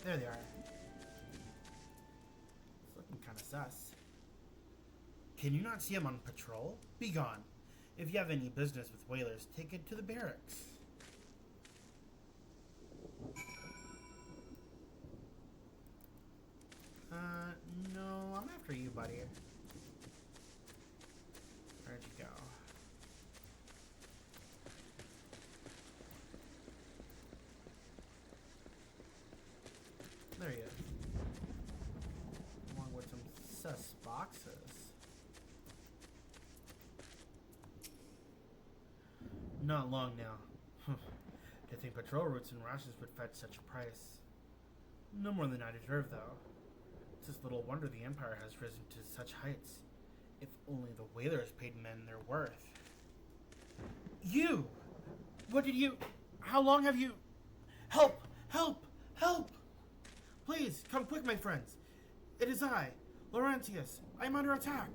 There they are. It's looking kind of sus. Can you not see him on patrol? Be gone. If you have any business with whalers, take it to the barracks. No, I'm after you, buddy. Where'd you go? There he is. Along with some sus boxes. Not long now. I think patrol routes and rations would fetch such a price. No more than I deserve, though. It's just little wonder the Empire has risen to such heights. If only the whalers paid men their worth. You! What did you... How long have you... Help! Help! Help! Please, come quick, my friends. It is I, Laurentius. I am under attack.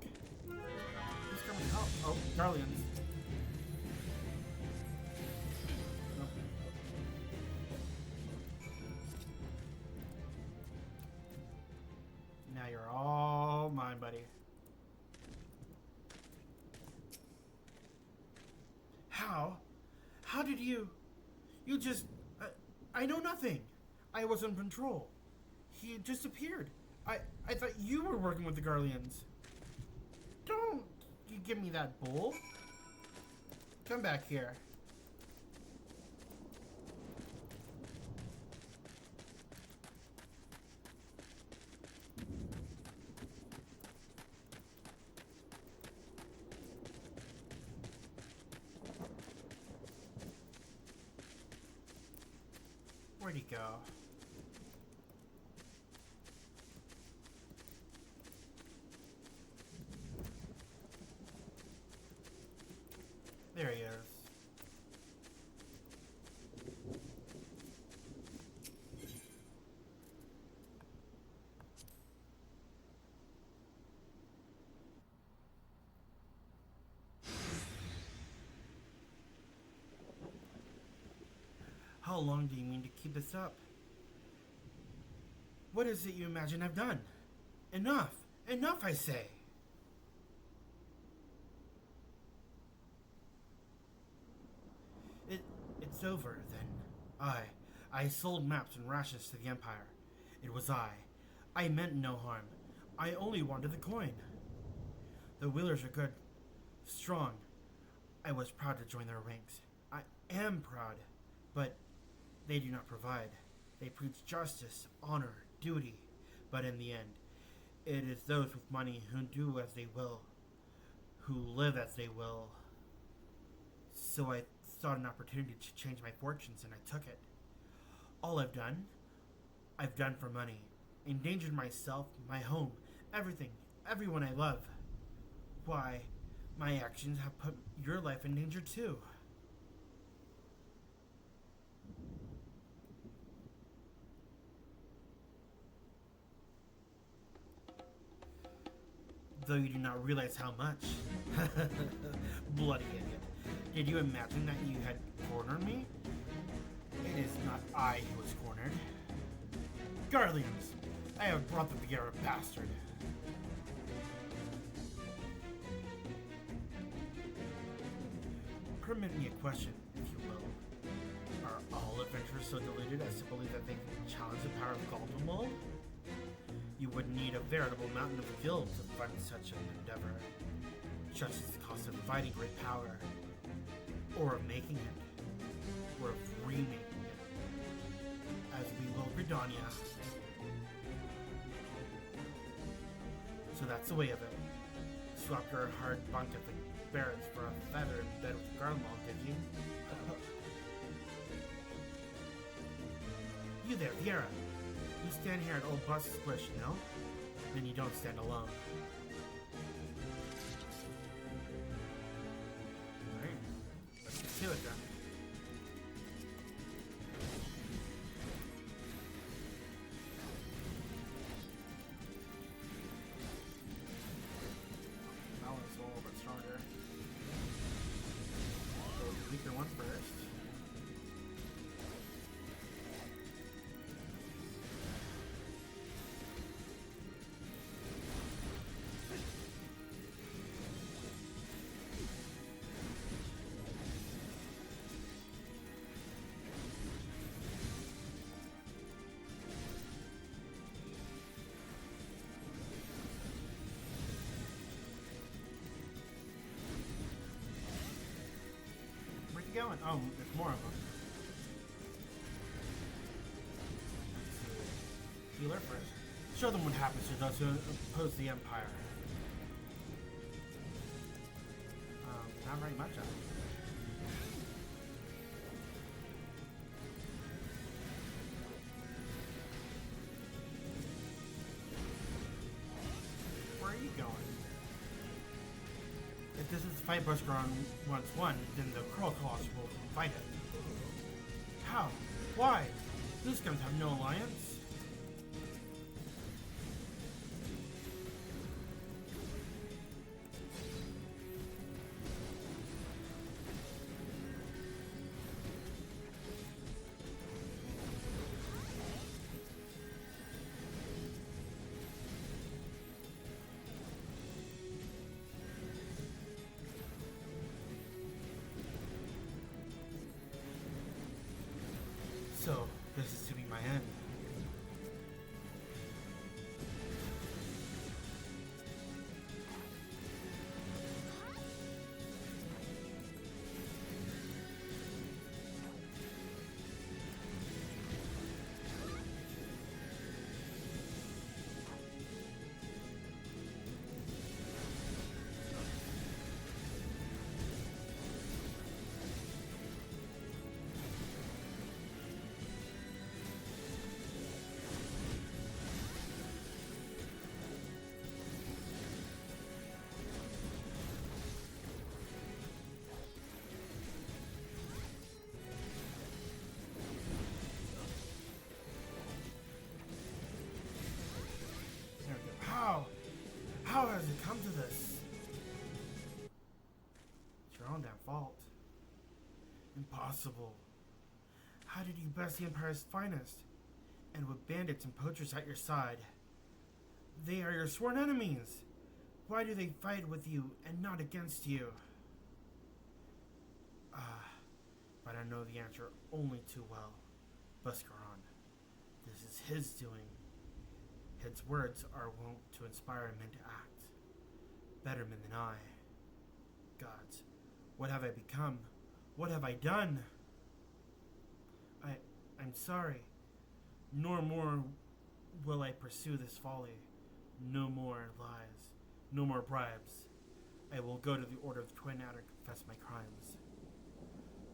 Who's coming to help? Oh, Garleans. Now you're all mine, buddy. How? How did you... You just... I know nothing. I was in control. He disappeared. I thought you were working with the Garleans. Don't you give me that bowl. Come back here. Where'd he go? There he is. How long do you mean to keep this up? What is it you imagine I've done? Enough! Enough, I say! It's over, then. I sold maps and rations to the Empire. It was I. I meant no harm. I only wanted the coin. The whalers are good. Strong. I was proud to join their ranks. I am proud. But they do not provide. They preach justice, honor, duty. But in the end, it is those with money who do as they will. Who live as they will. So I sought an opportunity to change my fortunes, and I took it. All I've done for money. Endangered myself, my home, everything, everyone I love. Why, my actions have put your life in danger too. Though you do not realize how much. Bloody idiot. Did you imagine that you had cornered me? It is not I who was cornered. Garleans, I have brought the Vieira bastard. Permit me a question, if you will. Are all adventurers so deluded as to believe that they can challenge the power of Galdemwald? You would need a veritable mountain of guilt to fund such an endeavor. Just as the cost of fighting great power. Or of making it. Or of remaking it. As we will Gridania. So that's the way of it. Swapped your hard bunk at the barracks for a feather in bed with Garlemald, did you? You there, Vieira. You stand here at old Bus Squish, no? Then you don't stand alone. Alright, let's get to it then. That one's a little bit stronger. Go with the weaker one first. going? Oh, there's more of them. Let's see. Healer first. Show them what happens to those who oppose the Empire. Not very much of it. Where are you going? If this is the fight Buscarron once won, then the Cruel Colossus will fight it. How? Why? These guns have no alliance. So, this is to be my end. How has it come to this? It's your own damn fault. Impossible. How did you best the Empire's finest? And with bandits and poachers at your side. They are your sworn enemies. Why do they fight with you and not against you? But I know the answer only too well. Buscarron. This is his doing. His words are wont to inspire men to act. Better men than I. Gods, what have I become? What have I done? I'm sorry. No more will I pursue this folly. No more lies. No more bribes. I will go to the Order of the Twin Adder and confess my crimes.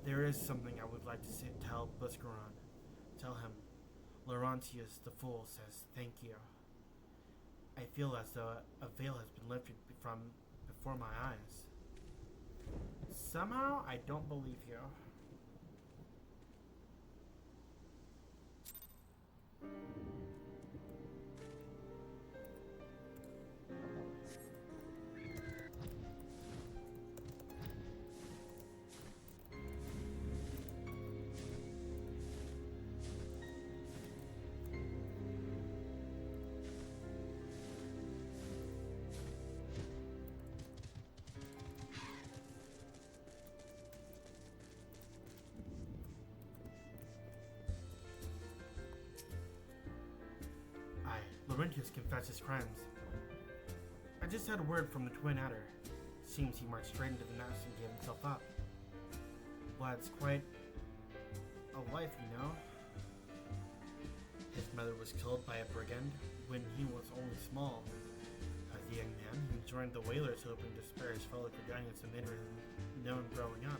There is something I would like to tell Buscarron. Tell him, Laurentius the Fool says thank you. I feel as though a veil has been lifted from before my eyes. Somehow, I don't believe you. Laurentius confessed his crimes. I just had a word from the Twin Adder. Seems he marched straight into the nest and gave himself up. Lad's quite a life, you know. His mother was killed by a brigand when he was only small. As a young man, he joined the whalers hoping to spare his fellow Gridanians and made him known growing up.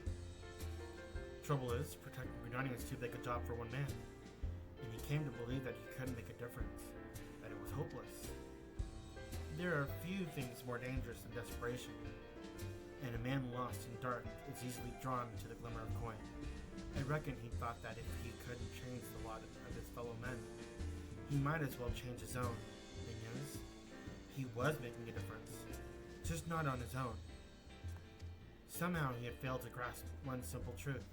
Trouble is, protecting Gridanians too big a job for one man, and he came to believe that he couldn't make a difference. That it was hopeless. There are few things more dangerous than desperation, and a man lost in dark is easily drawn to the glimmer of coin. I reckon he thought that if he couldn't change the lot of his fellow men, he might as well change his own. Thing is, he was making a difference, just not on his own. Somehow he had failed to grasp one simple truth,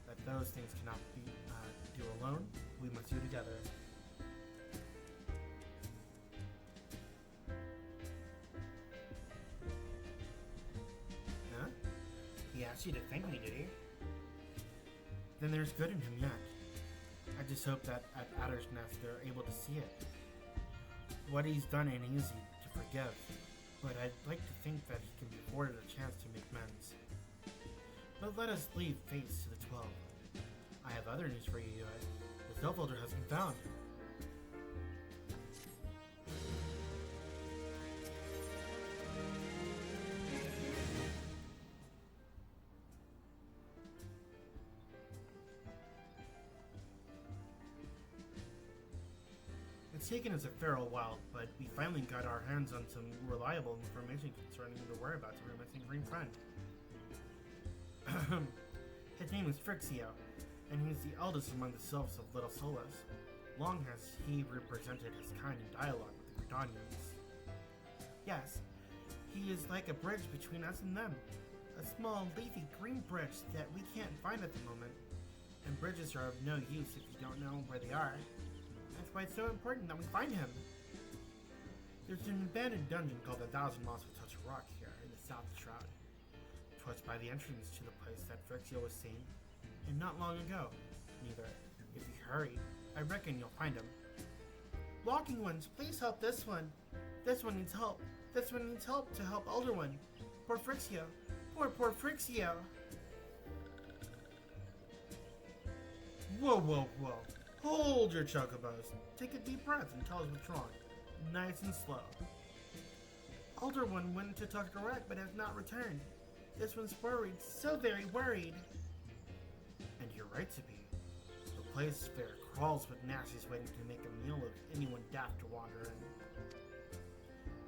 that those things cannot be do alone, we must do together. He asked you to thank me, did he? Then there's good in him yet. I just hope that at Adder's Nest they're able to see it. What he's done ain't easy to forgive, but I'd like to think that he can be afforded a chance to make amends. But let us leave fates to the 12. I have other news for you, Yue. The Sylph Elder has been found. It's taken us a fair while, but we finally got our hands on some reliable information concerning the whereabouts of our missing green friend. His name is Frixio, and he's the eldest among the Sylphs of Little Solas. Long has he represented his kind in dialogue with the Gridanians. Yes, he is like a bridge between us and them. A small, leafy green bridge that we can't find at the moment. And bridges are of no use if you don't know where they are. That's why it's so important that we find him. There's an abandoned dungeon called the Thousand Maws of Toto-Rak here in the South Shroud. 'Twas by the entrance to the place that Frixio was seen, and not long ago. Neither. If you hurry, I reckon you'll find him. Walking ones, please help this one. This one needs help. This one needs help to help Elder One. Poor Frixio. Poor Frixio. Whoa. Hold your chocobos. Take a deep breath and tell us what's wrong. Nice and slow. Elder One went to Toto-Rak but has not returned. This one's worried, so very worried. And you're right to be. The place fair crawls with nasties waiting to make a meal of anyone daft to wander in.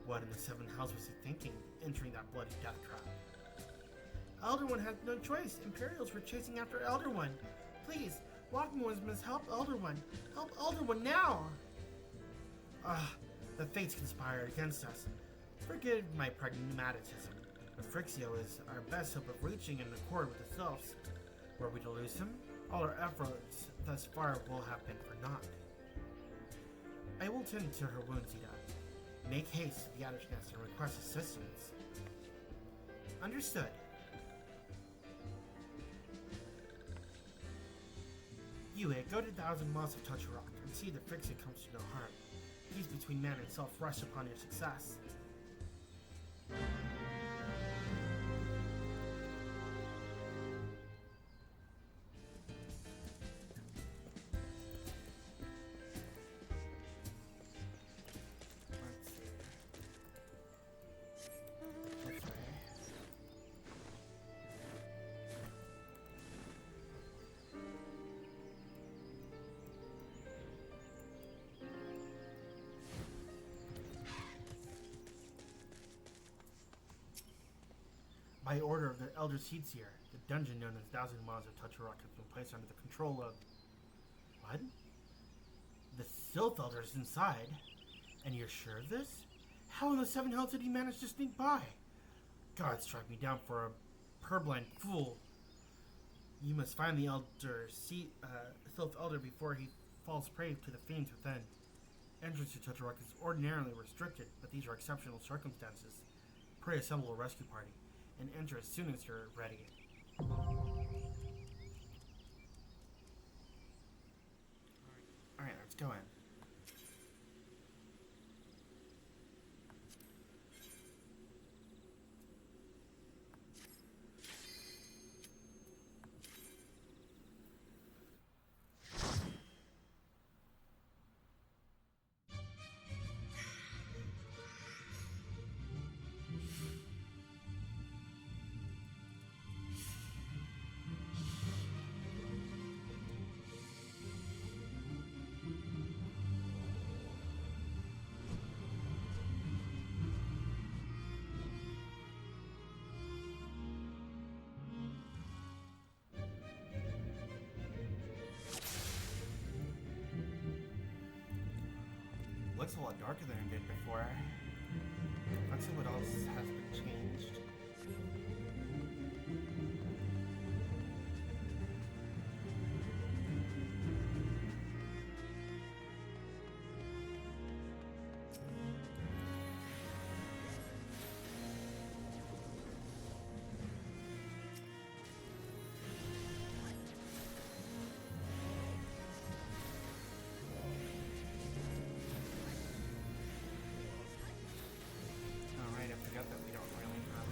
What in the seven hells was he thinking, entering that bloody death trap? Elder One had no choice. Imperials were chasing after Elder One. Please, Walking Ones must help Elder One. Help Elder One now! The fates conspired against us. Forgive my pragmatism, but Frixio is our best hope of reaching an accord with the Sylphs. Were we to lose him, all our efforts thus far will have been for naught. I will tend to her wounds, Ida. Make haste to the Adder's Nest and request assistance. Understood. Yue, go to the Thousand Maws of Toto-Rak and see that Frixio comes to no harm. Peace between man and self rush upon your success. By order of the Elder Sylph, the dungeon known as Thousand Maws of Toto-Rak has been placed under the control of... What? The Sylph Elder is inside? And you're sure of this? How in the seven hells did he manage to sneak by? God struck me down for a purblind fool. You must find the Sylph Elder before he falls prey to the fiends within. Entrance to Toto-Rak is ordinarily restricted, but these are exceptional circumstances. Pray assemble a rescue party, and enter as soon as you're ready. Alright, let's go in. Looks a lot darker than it did before. Let's see what else has been changed. Forgot that we don't really have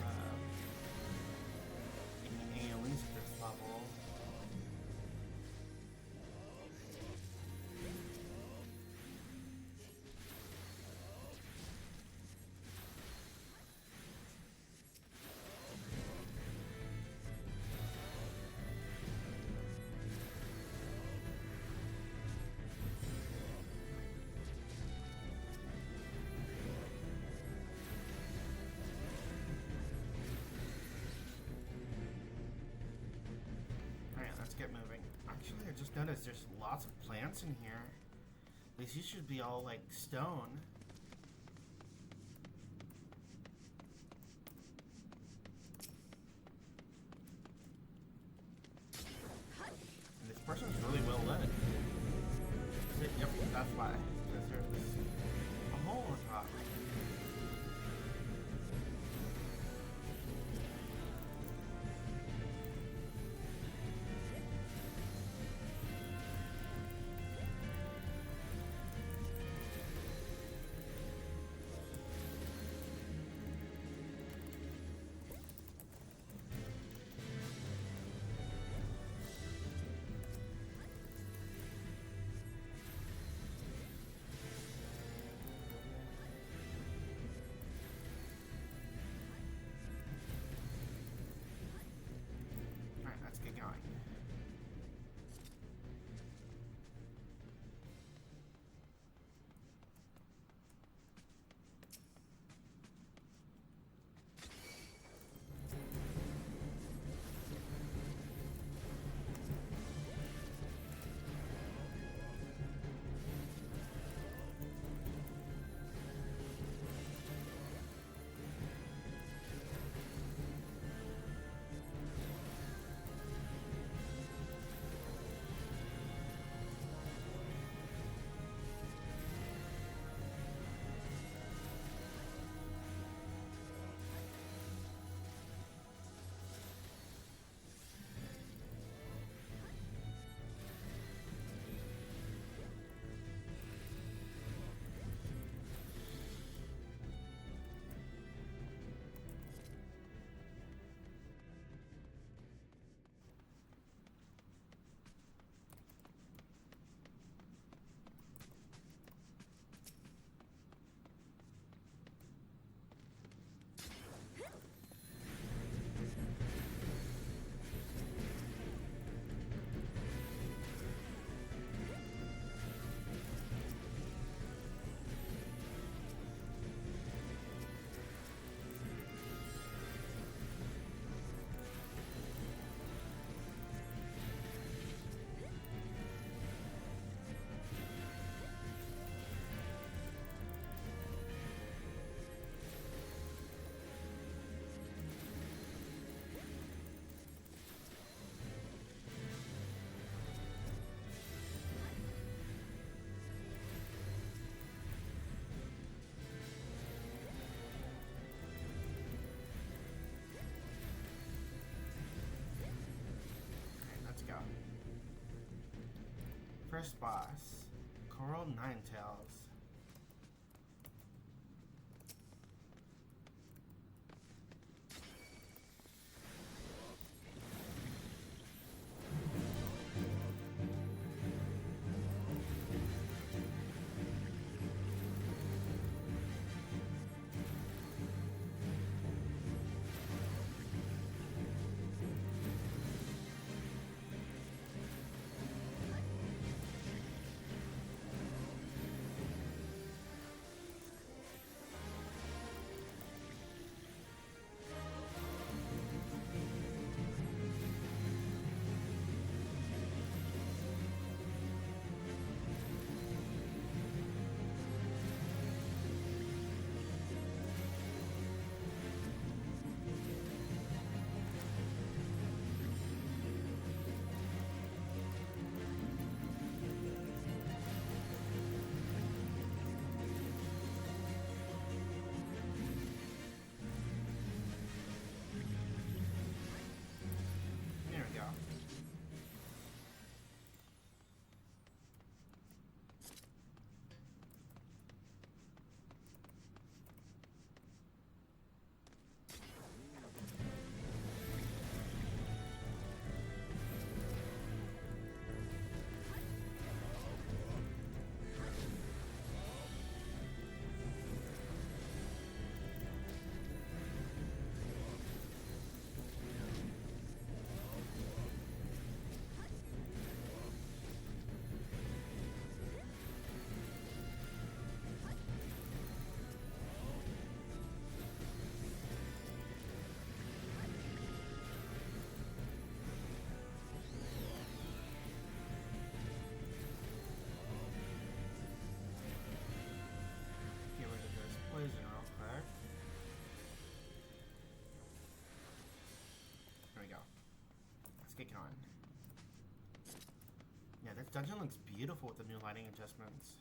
get moving. Actually, I just noticed there's lots of plants in here. These should be all like stone. And this person's really well lit. Yep, that's why. Because there's a hole on top. Let's get going. Go. First boss, Coral Ninetails. get going. Yeah, this dungeon looks beautiful with the new lighting adjustments.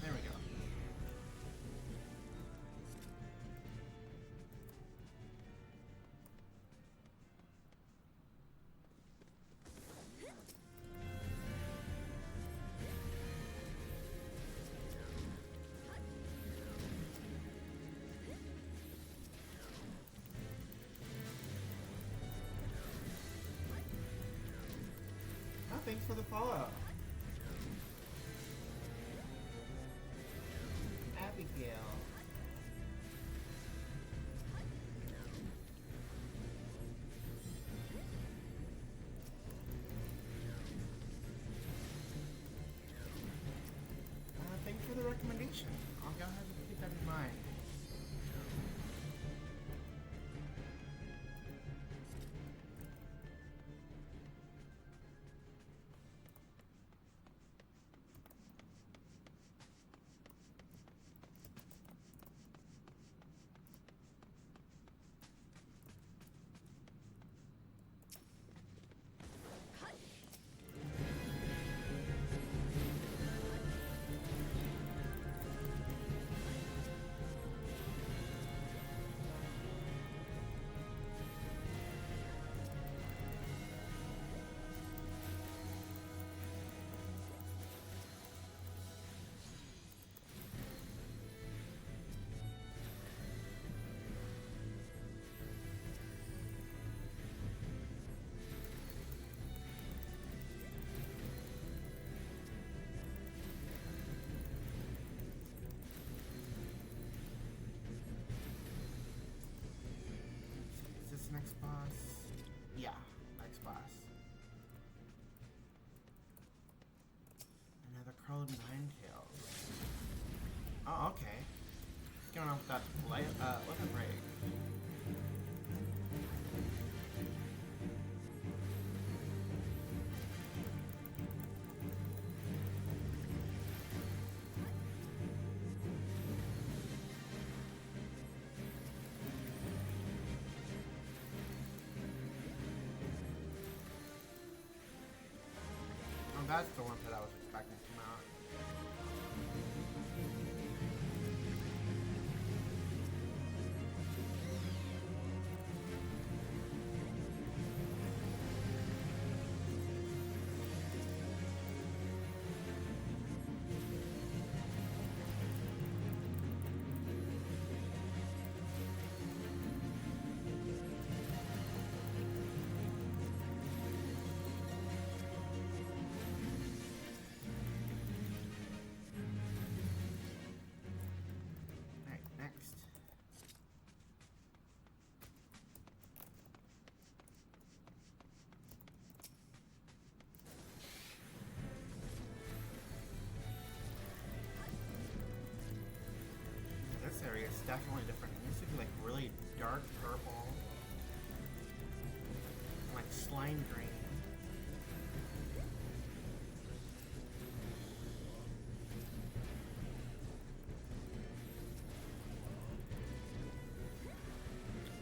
There we go. Oh, thanks for the follow. Abigail. Thanks for the recommendation. I'll go ahead and keep that in mind. Next boss? Yeah, next boss. Another Crowed Ninetails. Oh, okay. What's going on with that weapon break? That's the one that I was expecting to come out. definitely different. It needs to be like really dark purple. Like slime green.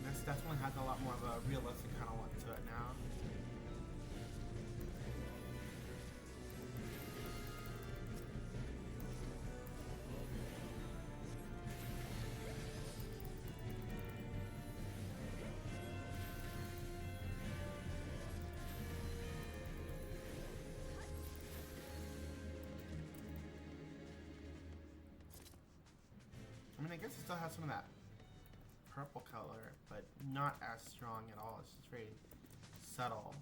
This definitely has a lot more of a realistic kind of look to it now. I mean, I guess it still has some of that purple color, but not as strong at all. It's just very subtle.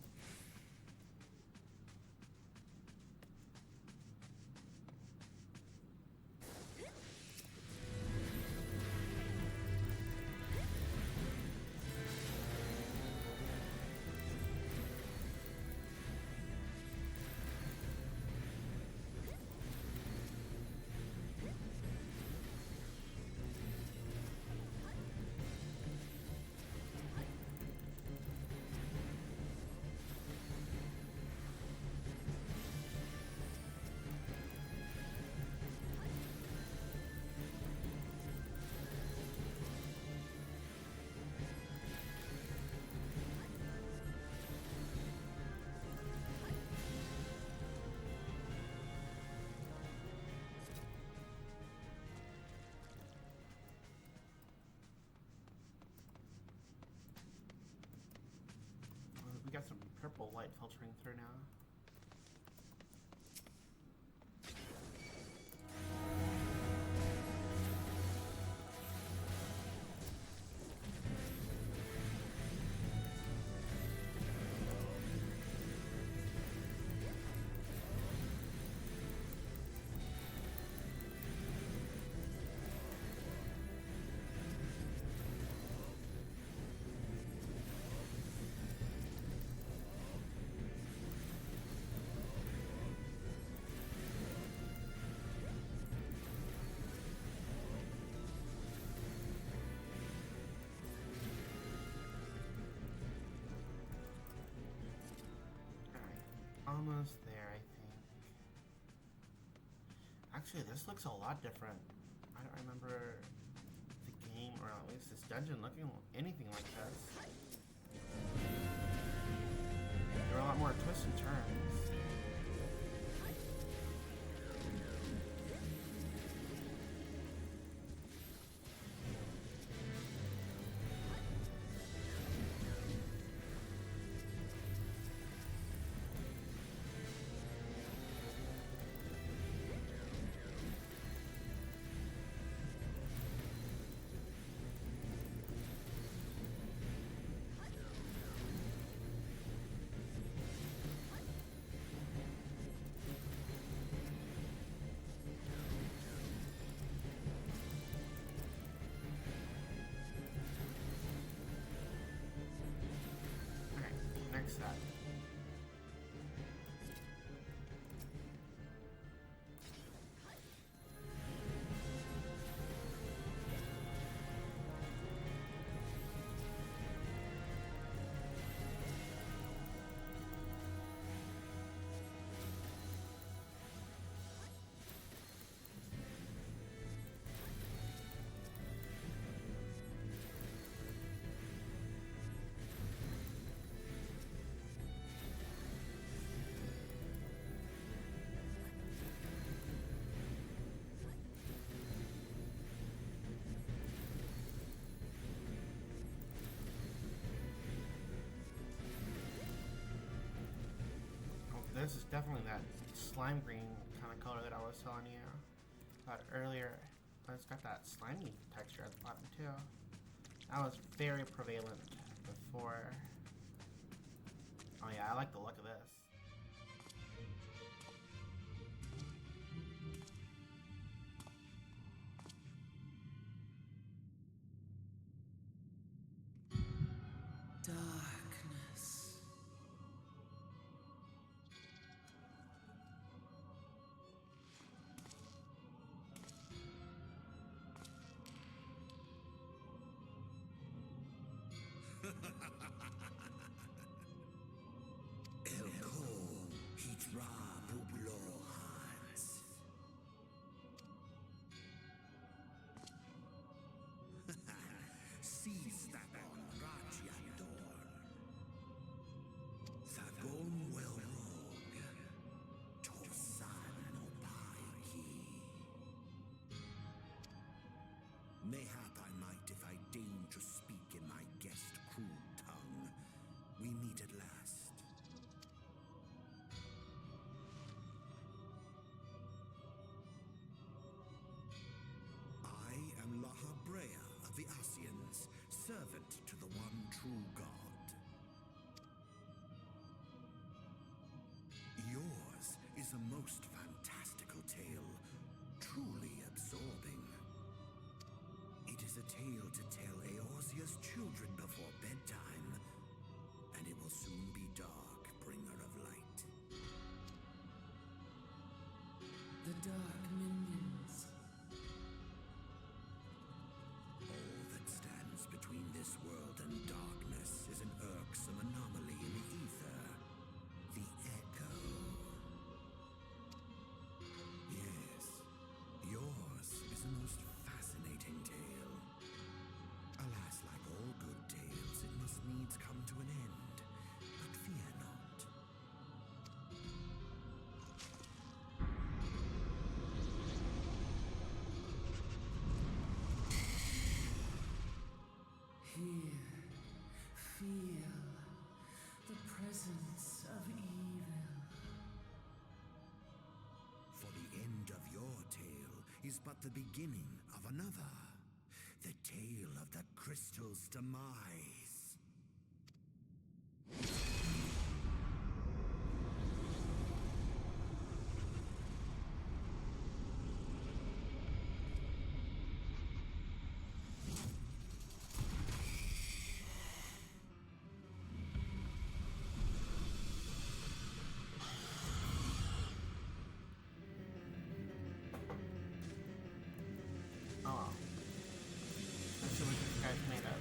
We got some purple light filtering through now. Almost there, I think. Actually, this looks a lot different. I don't remember the game, or at least this dungeon, looking anything like this. There were a lot more twists and turns. Next set. This is definitely that slime green kind of color that I was telling you about earlier. But it's got that slimy texture at the bottom too. That was very prevalent before. Oh yeah, I like the look of this. Darkness. Elko hitra bublo hans. Seize that on Rajyandor. Thagon well rogue. Tosan no paiki. Mayhap I might if I deign to speak in my guest crude tongue. We meet at last. I am Lahabrea of the Asians, servant to the one true God. Yours is a most fantastical tale, truly absorbing. It is a tale to tell Eorzea's children before bedtime, and it will soon be dark, bringer of light. The dark minions. All that stands between this world and darkness is an irksome anomaly in the ether. The echo. Yes, yours is a most fascinating tale. Alas, like all good tales, it must needs come to an end. But fear not. Here, feel the presence of evil. For the end of your tale is but the beginning of another. The tale of the crystal's demise. Oh. Let's see what this guy's made of.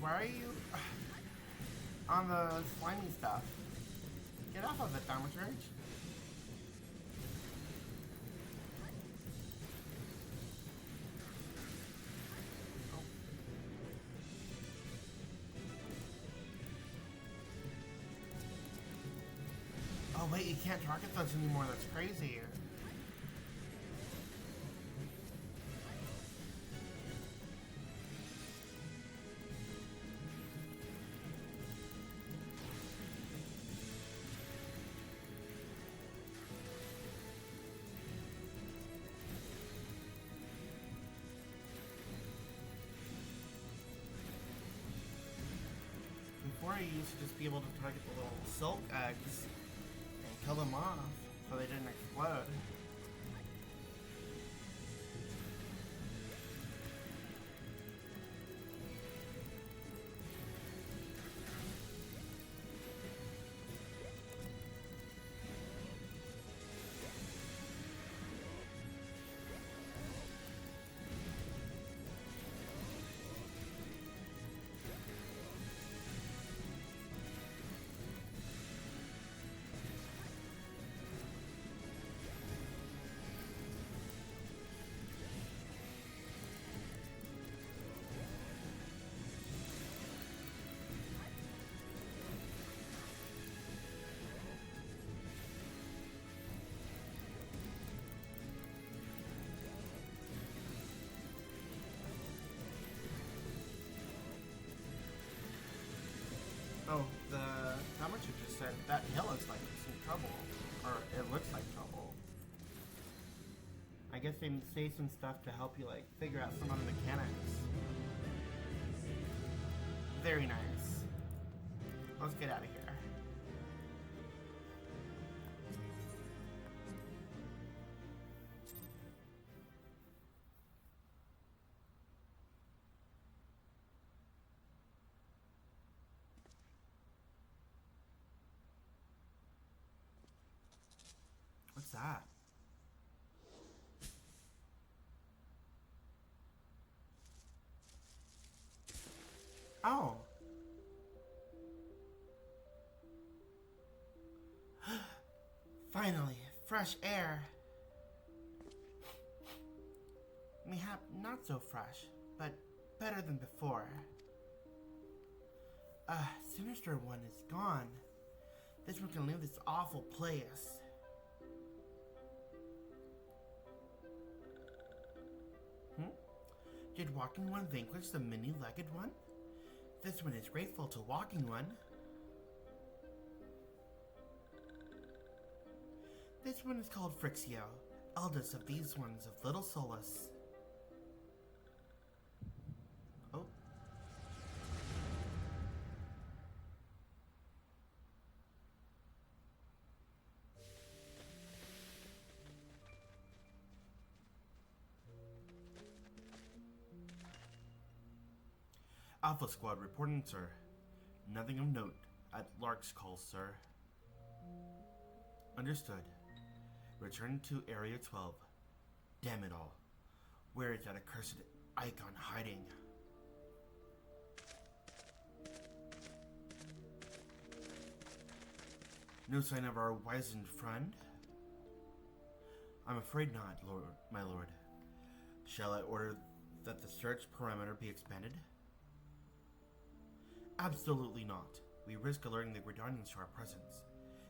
Why are you on the slimy stuff? Get off of it, Thomas Ridge. Oh wait, you can't target those anymore, that's crazy. Before I used to just be able to target the little silk eggs and kill them off so they didn't explode. Oh, how much you just said, that hill looks like it's in trouble. Or it looks like trouble. I guess they say some stuff to help you, like, figure out some of the mechanics. Very nice. Let's get out of here. that? Oh. Finally, fresh air. Mayhap not so fresh, but better than before. Sinister one is gone. This one can leave this awful place. Did Walking One vanquish the many-legged one? This one is grateful to Walking One. This one is called Frixio, eldest of these ones of little solace. Oh. Alpha Squad reporting, sir. Nothing of note at Lark's call, sir. Understood. Return to Area 12. Damn it all. Where is that accursed icon hiding? No sign of our wizened friend? I'm afraid not, my lord. Shall I order that the search perimeter be expanded? Absolutely not. We risk alerting the Gridanians to our presence.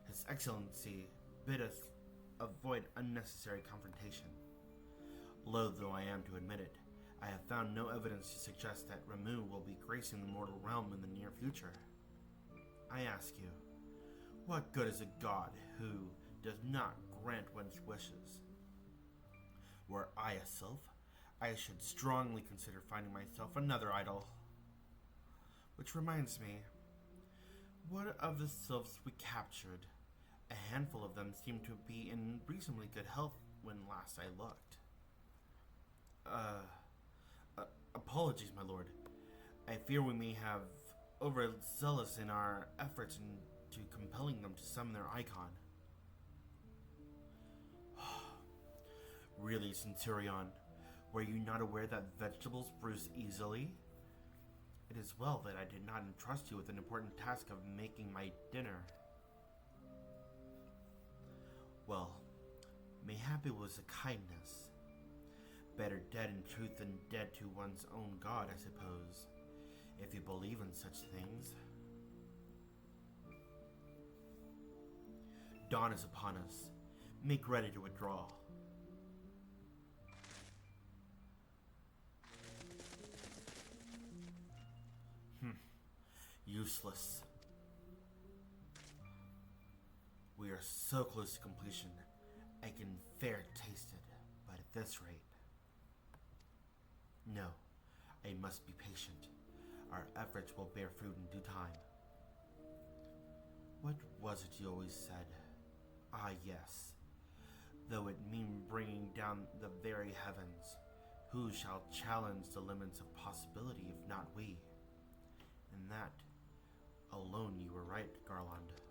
His Excellency bid us avoid unnecessary confrontation. Loath though I am to admit it, I have found no evidence to suggest that Ramu will be gracing the mortal realm in the near future. I ask you, what good is a god who does not grant one's wishes? Were I a Sylph, I should strongly consider finding myself another idol. Which reminds me, what of the Sylphs we captured? A handful of them seemed to be in reasonably good health when last I looked. Apologies, my lord. I fear we may have overzealous in our efforts into compelling them to summon their icon. Really, Centurion, were you not aware that vegetables bruise easily? It is well that I did not entrust you with an important task of making my dinner. Well, mayhap it was a kindness. Better dead in truth than dead to one's own god, I suppose, if you believe in such things. Dawn is upon us. Make ready to withdraw. Useless. We are so close to completion, I can fair taste it, but at this rate... No, I must be patient. Our efforts will bear fruit in due time. What was it you always said? Ah, yes. Though it mean bringing down the very heavens, who shall challenge the limits of possibility if not we? In that alone you were right, Garland.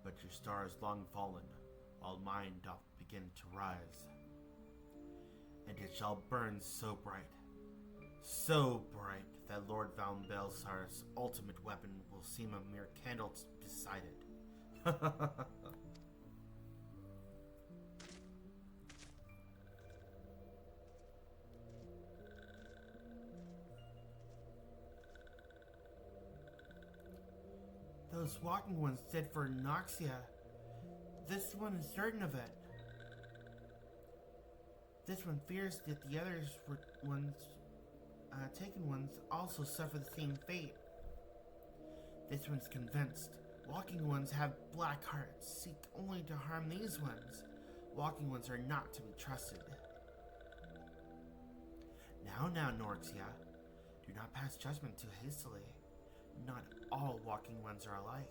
But your star is long fallen, while mine doth begin to rise. And it shall burn so bright that Lord Van Belsar's ultimate weapon will seem a mere candle beside it. Those walking ones did for Noxia. This one is certain of it. This one fears that the others taken ones also suffer the same fate. This one's convinced. Walking ones have black hearts, seek only to harm these ones. Walking ones are not to be trusted. Now, Norxia, do not pass judgment too hastily. Not all walking ones are alike.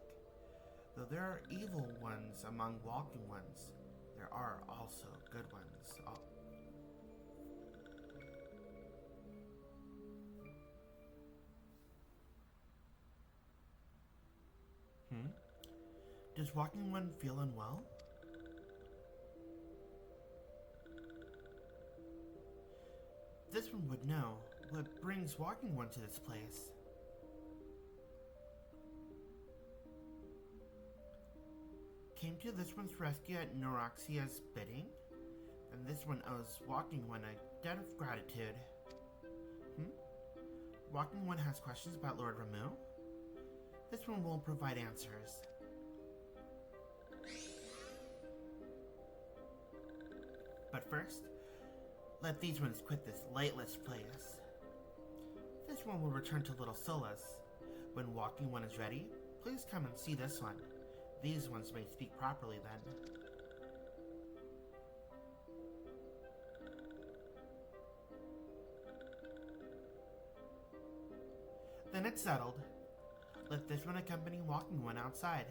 Though there are evil ones among walking ones, there are also good ones. Does Walking One feel unwell? This one would know what brings Walking One to this place. Came to this one's rescue at Neuroxia's bidding, and this one owes Walking One a debt of gratitude. Walking One has questions about Lord Ramu? This one will provide answers. But first, let these ones quit this lightless place. This one will return to Little Solace. When Walking One is ready, please come and see this one. These ones may speak properly then. Then it's settled. Let this one accompany Walking One outside.